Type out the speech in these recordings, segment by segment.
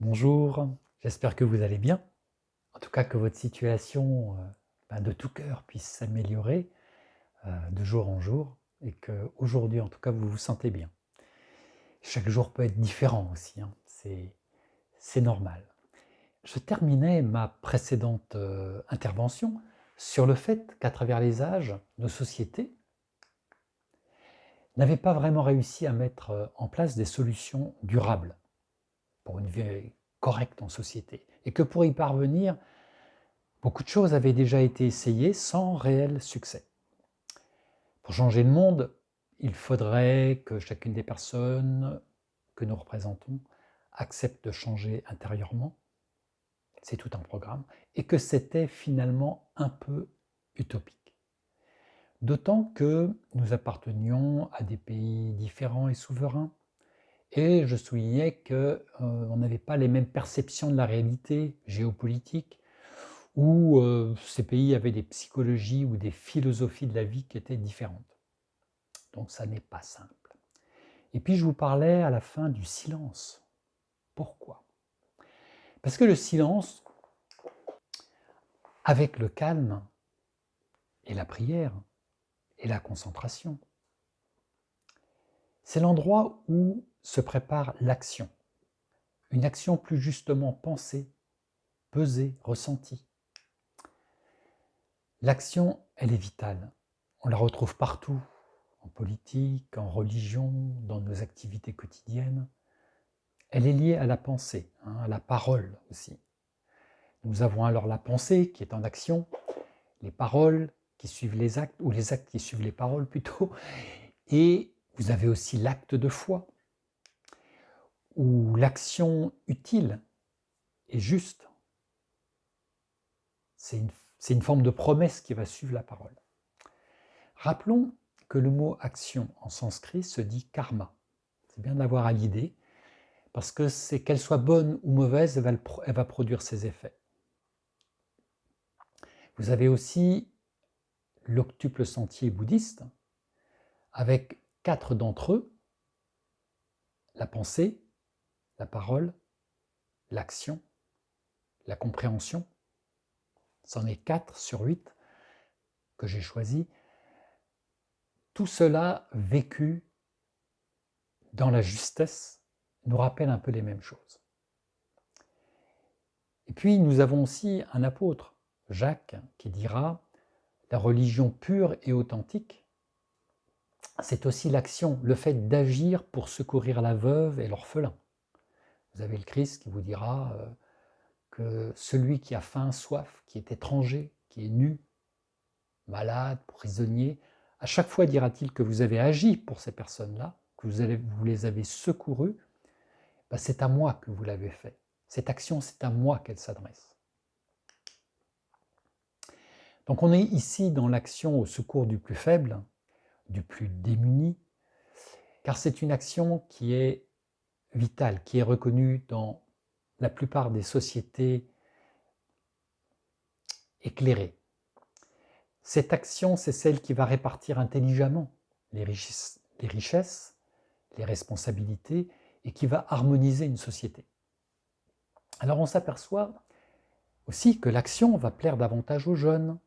Bonjour, j'espère que vous allez bien. En tout cas, que votre situation de tout cœur puisse s'améliorer de jour en jour et qu'aujourd'hui, en tout cas, vous vous sentez bien. Chaque jour peut être différent aussi, hein, c'est normal. Je terminais ma précédente intervention sur le fait qu'à travers les âges, nos sociétés n'avaient pas vraiment réussi à mettre en place des solutions durables pour une vie correcte en société. Et que pour y parvenir, beaucoup de choses avaient déjà été essayées sans réel succès. Pour changer le monde, il faudrait que chacune des personnes que nous représentons accepte de changer intérieurement. C'est tout un programme. Et que c'était finalement un peu utopique. D'autant que nous appartenions à des pays différents et souverains. Et je soulignais qu'on n'avait pas les mêmes perceptions de la réalité géopolitique, où ces pays avaient des psychologies ou des philosophies de la vie qui étaient différentes. Donc ça n'est pas simple. Et puis je vous parlais à la fin du silence. Pourquoi? Parce que le silence, avec le calme et la prière et la concentration, c'est l'endroit où se prépare l'action. Une action plus justement pensée, pesée, ressentie. L'action, elle est vitale. On la retrouve partout, en politique, en religion, dans nos activités quotidiennes. Elle est liée à la pensée, à la parole aussi. Nous avons alors la pensée qui est en action, les paroles qui suivent les actes, ou les actes qui suivent les paroles plutôt, et vous avez aussi l'acte de foi, où l'action utile et juste, c'est une forme de promesse qui va suivre la parole. Rappelons que le mot action en sanskrit se dit karma. C'est bien de l'avoir à l'idée, parce que c'est qu'elle soit bonne ou mauvaise, elle va produire ses effets. Vous avez aussi l'octuple sentier bouddhiste, avec 4 d'entre eux, la pensée, la parole, l'action, la compréhension. C'en est 4 sur 8 que j'ai choisi. Tout cela vécu dans la justesse nous rappelle un peu les mêmes choses. Et puis nous avons aussi un apôtre, Jacques, qui dira « La religion pure et authentique, c'est aussi l'action, le fait d'agir pour secourir la veuve et l'orphelin. » Vous avez le Christ qui vous dira que celui qui a faim, soif, qui est étranger, qui est nu, malade, prisonnier, à chaque fois dira-t-il que vous avez agi pour ces personnes-là, que vous les avez secourues, c'est à moi que vous l'avez fait. Cette action, c'est à moi qu'elle s'adresse. Donc on est ici dans l'action au secours du plus faible, du plus démuni, car c'est une action qui est vitale, qui est reconnue dans la plupart des sociétés éclairées. Cette action, c'est celle qui va répartir intelligemment les richesses, les responsabilités, et qui va harmoniser une société. Alors on s'aperçoit aussi que l'action va plaire davantage aux jeunes,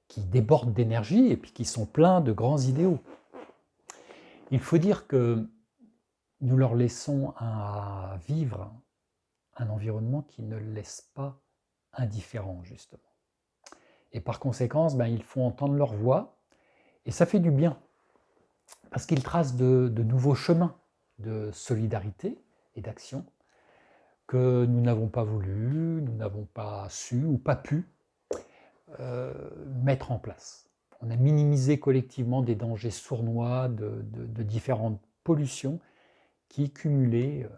qui débordent d'énergie et puis qui sont pleins de grands idéaux. Il faut dire que nous leur laissons à vivre un environnement qui ne le laisse pas indifférent, justement. Et par conséquent, ils font entendre leur voix, et ça fait du bien, parce qu'ils tracent de nouveaux chemins de solidarité et d'action que nous n'avons pas voulu, nous n'avons pas su ou pas pu mettre en place. On a minimisé collectivement des dangers sournois de différentes pollutions qui, cumulées,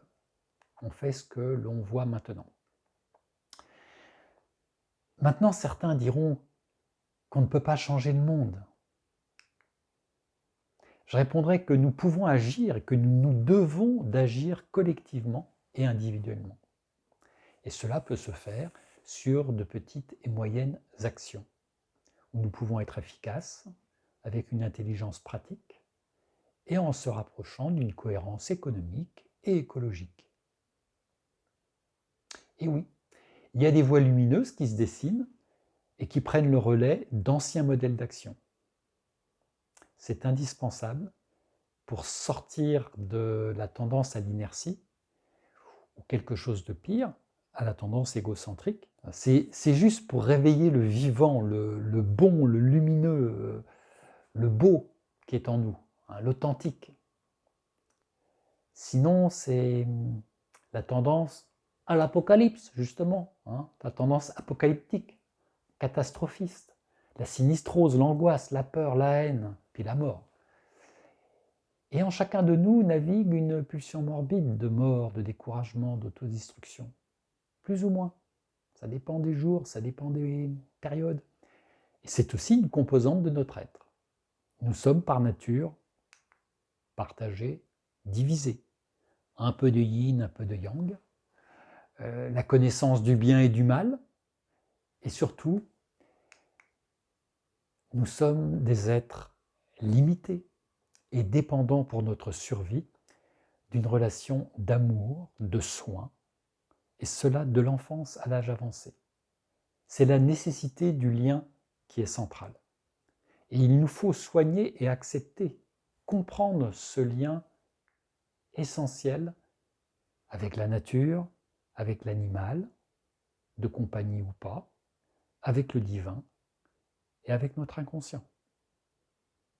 ont fait ce que l'on voit maintenant. Maintenant, certains diront qu'on ne peut pas changer le monde. Je répondrai que nous pouvons agir et que nous devons d'agir collectivement et individuellement. Et cela peut se faire sur de petites et moyennes actions, où nous pouvons être efficaces avec une intelligence pratique et en se rapprochant d'une cohérence économique et écologique. Et oui, il y a des voies lumineuses qui se dessinent et qui prennent le relais d'anciens modèles d'action. C'est indispensable pour sortir de la tendance à l'inertie, ou quelque chose de pire, à la tendance égocentrique. C'est juste pour réveiller le vivant, le bon, le lumineux, le beau qui est en nous, hein, l'authentique. Sinon, c'est la tendance à l'apocalypse, justement, hein, la tendance apocalyptique, catastrophiste, la sinistrose, l'angoisse, la peur, la haine, puis la mort. Et en chacun de nous navigue une pulsion morbide de mort, de découragement, d'autodestruction. Plus ou moins. Ça dépend des jours, ça dépend des périodes. Et c'est aussi une composante de notre être. Nous sommes par nature partagés, divisés. Un peu de yin, un peu de yang. La connaissance du bien et du mal. Et surtout, nous sommes des êtres limités et dépendants pour notre survie d'une relation d'amour, de soin, et cela de l'enfance à l'âge avancé. C'est la nécessité du lien qui est centrale. Et il nous faut soigner et accepter, comprendre ce lien essentiel avec la nature, avec l'animal, de compagnie ou pas, avec le divin et avec notre inconscient.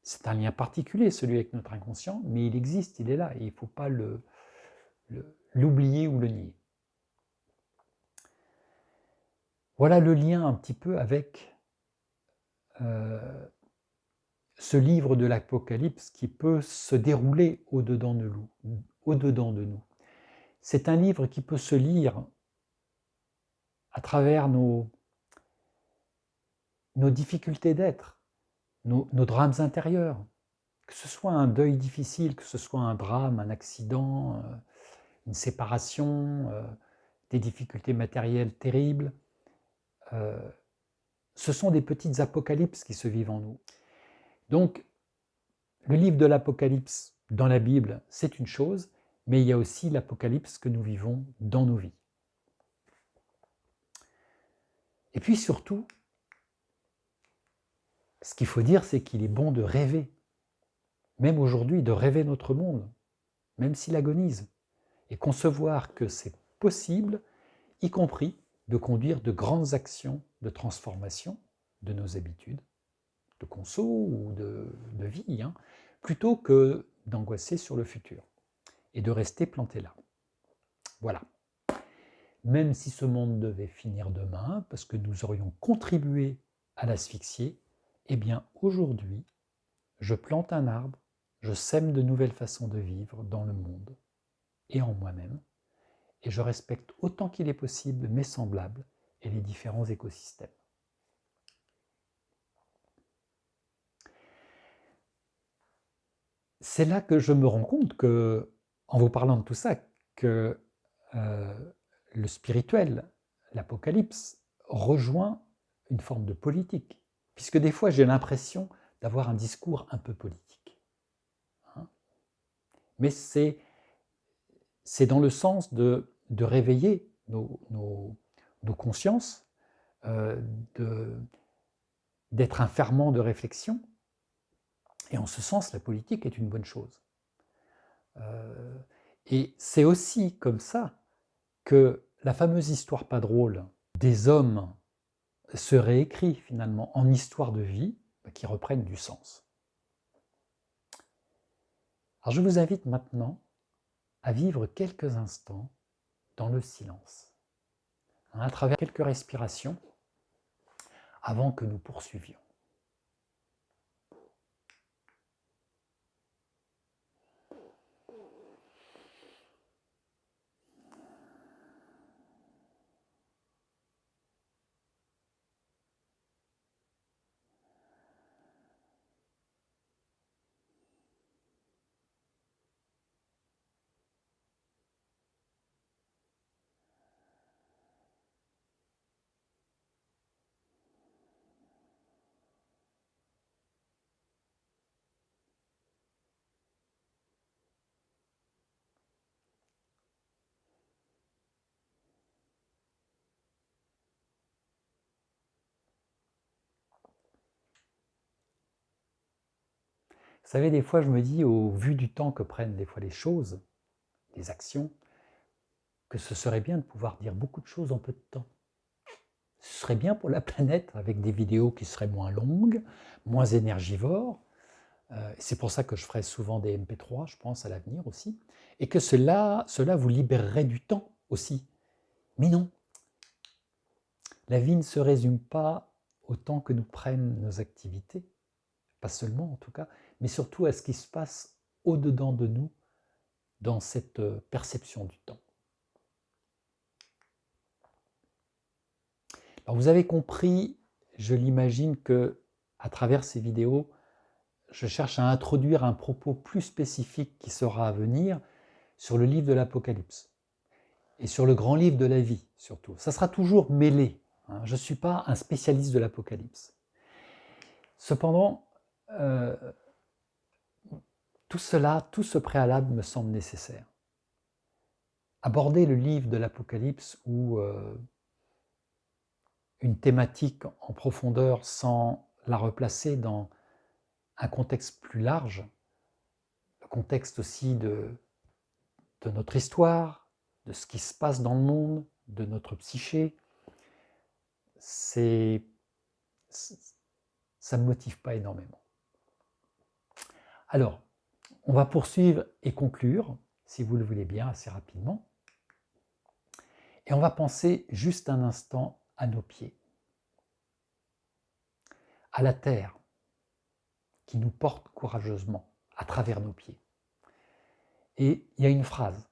C'est un lien particulier, celui avec notre inconscient, mais il existe, il est là, et il ne faut pas l'oublier ou le nier. Voilà le lien un petit peu avec ce livre de l'Apocalypse qui peut se dérouler au-dedans de nous. C'est un livre qui peut se lire à travers nos difficultés d'être, nos drames intérieurs, que ce soit un deuil difficile, que ce soit un drame, un accident, une séparation, des difficultés matérielles terribles. Ce sont des petites apocalypses qui se vivent en nous. Donc, le livre de l'Apocalypse dans la Bible, c'est une chose, mais il y a aussi l'Apocalypse que nous vivons dans nos vies. Et puis surtout, ce qu'il faut dire, c'est qu'il est bon de rêver, même aujourd'hui, de rêver notre monde, même s'il agonise, et concevoir que c'est possible, y compris de conduire de grandes actions de transformation de nos habitudes, de conso ou de vie, hein, plutôt que d'angoisser sur le futur et de rester planté là. Voilà. Même si ce monde devait finir demain, parce que nous aurions contribué à l'asphyxier, eh bien aujourd'hui, je plante un arbre, je sème de nouvelles façons de vivre dans le monde et en moi-même, et je respecte autant qu'il est possible mes semblables et les différents écosystèmes. C'est là que je me rends compte que, en vous parlant de tout ça, que le spirituel, l'Apocalypse, rejoint une forme de politique, puisque des fois j'ai l'impression d'avoir un discours un peu politique. Hein, mais c'est dans le sens de réveiller nos consciences, d'être un ferment de réflexion, et en ce sens, la politique est une bonne chose. Et c'est aussi comme ça que la fameuse histoire pas drôle des hommes se réécrit finalement en histoire de vie qui reprennent du sens. Alors je vous invite maintenant à vivre quelques instants dans le silence, à travers quelques respirations avant que nous poursuivions. Vous savez, des fois, je me dis, au vu du temps que prennent des fois les choses, les actions, que ce serait bien de pouvoir dire beaucoup de choses en peu de temps. Ce serait bien pour la planète, avec des vidéos qui seraient moins longues, moins énergivores. C'est pour ça que je ferai souvent des MP3, je pense, à l'avenir aussi. Et que cela vous libérerait du temps aussi. Mais non, la vie ne se résume pas au temps que nous prennent nos activités, pas seulement en tout cas, mais surtout à ce qui se passe au-dedans de nous dans cette perception du temps. Alors vous avez compris, je l'imagine, que à travers ces vidéos, je cherche à introduire un propos plus spécifique qui sera à venir sur le livre de l'Apocalypse et sur le grand livre de la vie surtout. Ça sera toujours mêlé. Je ne suis pas un spécialiste de l'Apocalypse. Cependant, tout ce préalable me semble nécessaire. Aborder le livre de l'Apocalypse ou une thématique en profondeur sans la replacer dans un contexte plus large, le contexte aussi de notre histoire, de ce qui se passe dans le monde, de notre psyché, ça ne me motive pas énormément. Alors, on va poursuivre et conclure, si vous le voulez bien, assez rapidement. Et on va penser juste un instant à nos pieds, à la terre qui nous porte courageusement à travers nos pieds. Et il y a une phrase,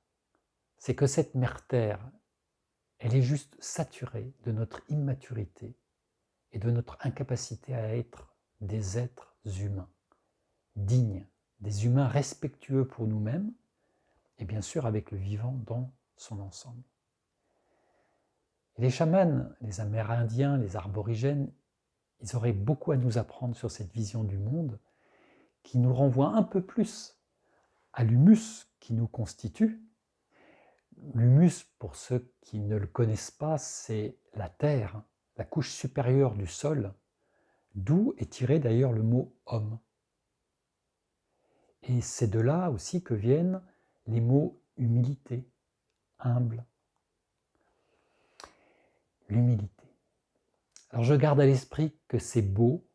c'est que cette mère terre, elle est juste saturée de notre immaturité et de notre incapacité à être des êtres humains, dignes, des humains respectueux pour nous-mêmes et bien sûr avec le vivant dans son ensemble. Et les chamans, les Amérindiens, les aborigènes, ils auraient beaucoup à nous apprendre sur cette vision du monde qui nous renvoie un peu plus à l'humus qui nous constitue. L'humus, pour ceux qui ne le connaissent pas, c'est la terre, la couche supérieure du sol, d'où est tiré d'ailleurs le mot homme. Et c'est de là aussi que viennent les mots humilité, humble. L'humilité. Alors je garde à l'esprit que c'est beau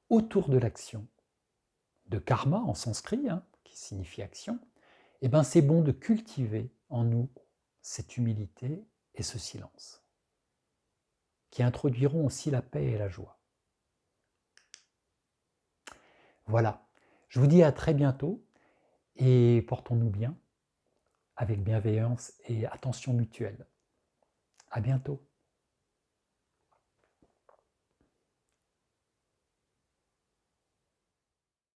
autour de l'action, de karma en sanskrit, qui signifie action, et bien c'est bon de cultiver en nous cette humilité et ce silence, qui introduiront aussi la paix et la joie. Voilà, je vous dis à très bientôt et portons-nous bien, avec bienveillance et attention mutuelle. À bientôt.